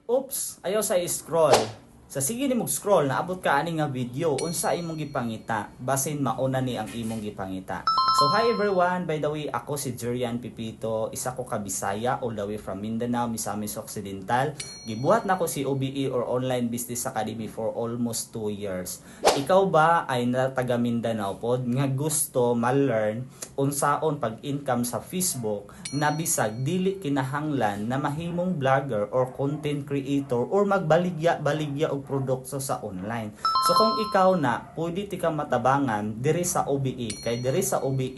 Oops, ayaw sa scroll. Sa sige nimong scroll, naabot ka ani nga video unsa imong gipangita, basin mauna ni ang imong gipangita. So hi everyone, by the way, ako si Jurian Pipito, isa ko ka Bisaya all the way from Mindanao, Misamis Occidental. Gibuhat na ko si OBE or Online Business Academy for almost 2 years. Ikaw ba ay taga Mindanao pod nga gusto ma-learn unsaon pag-income sa Facebook na bisag dili kinahanglan na mahimong vlogger or content creator or magbaligya-baligya og produkto sa online. So kung ikaw na pwede ti ka matabangan diri sa OBE, kay diri sa OBE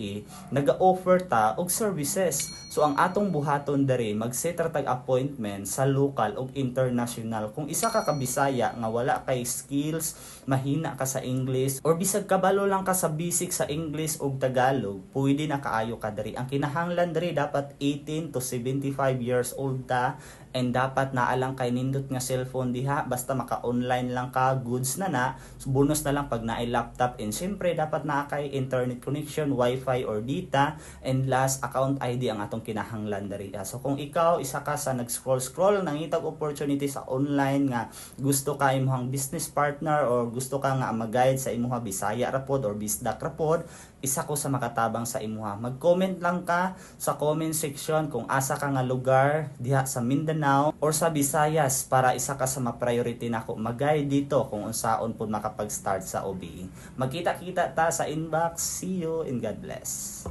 naga-offer ta og services. So ang atong buhaton diri mag-set ra tag appointment sa local ug international. Kung isa ka Bisaya nga wala kay skills, mahina ka sa English or bisag kabalo lang ka sa basic sa English ug Tagalog, pwede na kaayo ka diri. Ang kinahanglan diri dapat 18 to 75 years old ta and dapat naalang kay nindot nga cellphone diha, basta maka-online lang ka, goods na. So bonus na lang pag naay laptop, and syempre dapat naa kay internet connection, wifi or data, and last account ID ang atong kinahanglan diri. So kung ikaw isa ka sa nag-scroll nangitag opportunity sa online nga gusto ka imong business partner or gusto ka nga mag-guide sa imong Bisaya ra pod or Bisdak ra pod, isa ko sa makatabang sa imuha. Mag-comment lang ka sa comment section kung asa ka nga lugar diha sa Mindanao or sa Visayas para isa ka sa ma-priority nako mag-guide dito kung unsaon pud makapag-start sa OBE. Magkita-kita ta sa inbox. See you and God bless.